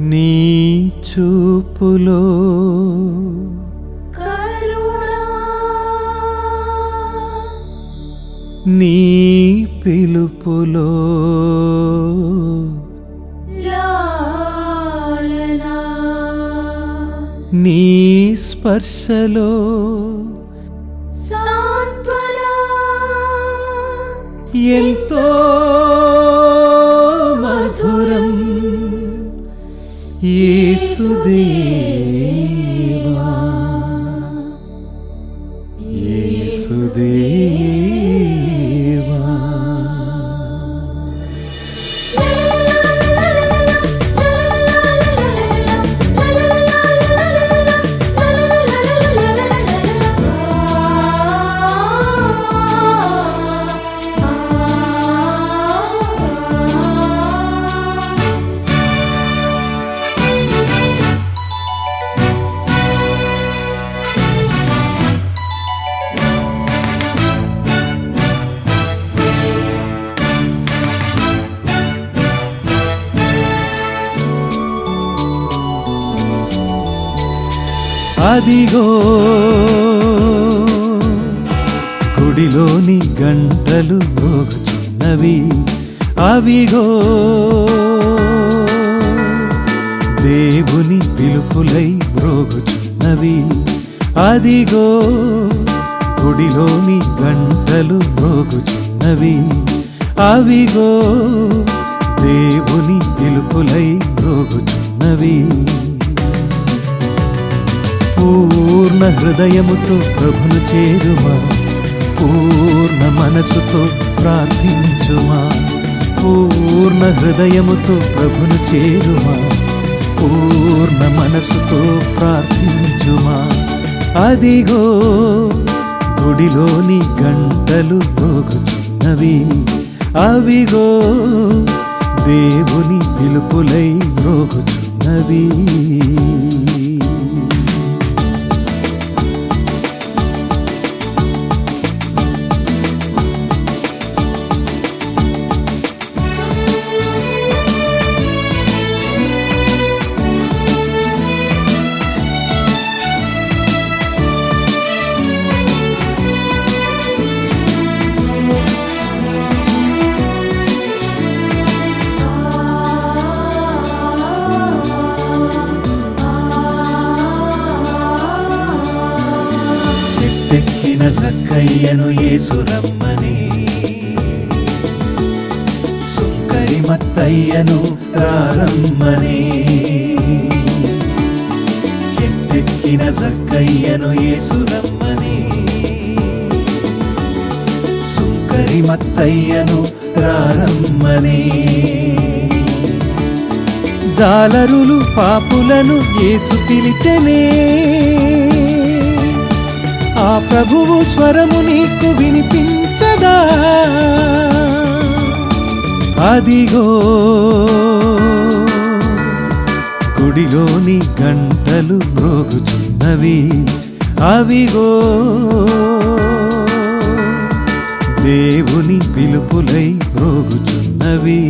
నీ చూపులో కరుణా, నీ పిలుపులో లాలనా, నీ స్పర్శలో సాంత్వనా, ఎంతో మధురం యేసుదేవా, యేసుదేవా. అదిగో గుడిలోని గంటలు మోగుచున్నవి, అవిగో దేవుని పిలుపులై మ్రోగుచున్నవి. అదిగో గుడిలోని గంటలు మోగుచున్నవి, అవిగో దేవుని పిలుపులై మ్రోగుచున్నవి. పూర్ణ హృదయముతో ప్రభును చేరుమా, పూర్ణ మనసుతో ప్రార్థించుమా. పూర్ణ హృదయముతో ప్రభును చేరుమా, పూర్ణ మనసుతో ప్రార్థించుమా. అదిగో గుడిలోని గంటలు మోగుచున్నవి, అవిగో దేవుని పిలుపులై మ్రోగుచున్నవి. చెట్టెక్కిన జక్కయ్యను యేసు రమ్మని, సుంకరి మత్తయ్యను రారమ్మని. చెట్టెక్కిన జక్కయ్యను యేసు రమ్మని, సుంకరి మత్తయ్యను రారమ్మని. జాలరులు పాపులను యేసు పిలిచెనే, ఆ ప్రభువు స్వరము నీకు వినిపించదా. అదిగో గుడిలోని గంటలు మ్రోగుచున్నవి, అవిగో దేవుని పిలుపులై మ్రోగుచున్నవి.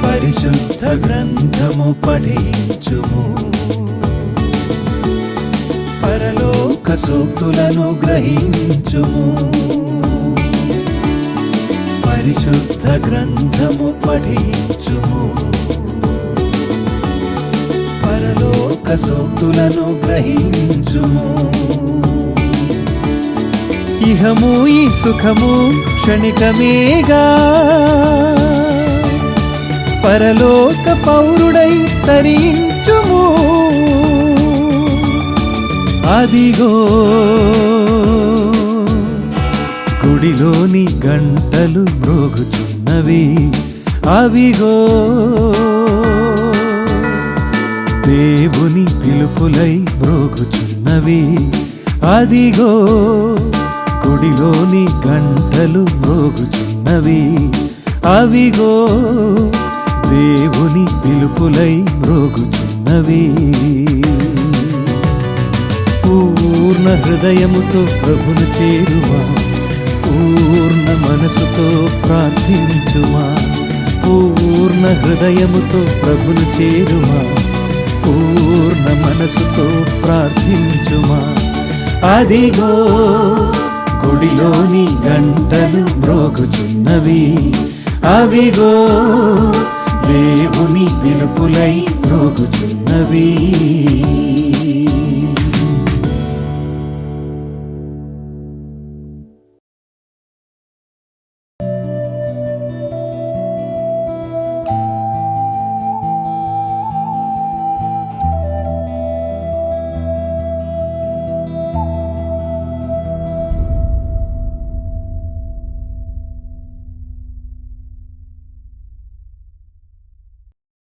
పరిశుద్ధ గ్రంథము పఠించుము, పరలోక సూక్తులను గ్రహించుము. పరిశుద్ధ గ్రంథము పఠించుము, పరలోక సూక్తులను గ్రహించుము. ఇహము ఈ సుఖము క్షణికమేగా, పరలోక పౌరుడై తరించుము. అదిగో గుడిలోని గంటలు మ్రోగుచున్నవి, అవిగో దేవుని పిలుపులై మ్రోగుచున్నవి. అదిగో గుడిలోని గంటలు మ్రోగుచున్నవి, అవిగో దేవుని పిలుపులై మ్రోగుచున్నవి. పూర్ణ హృదయముతో ప్రభును చేరుమా, పూర్ణ మనసుతో ప్రార్థించుమా. పూర్ణ హృదయముతో ప్రభును చేరుమా, పూర్ణ మనసుతో ప్రార్థించుమా. అదిగో గుడిలోని గంటలు మ్రోగుచున్నవి, అవిగో దేవుని పిలుపులై మ్రోగుచున్నవి.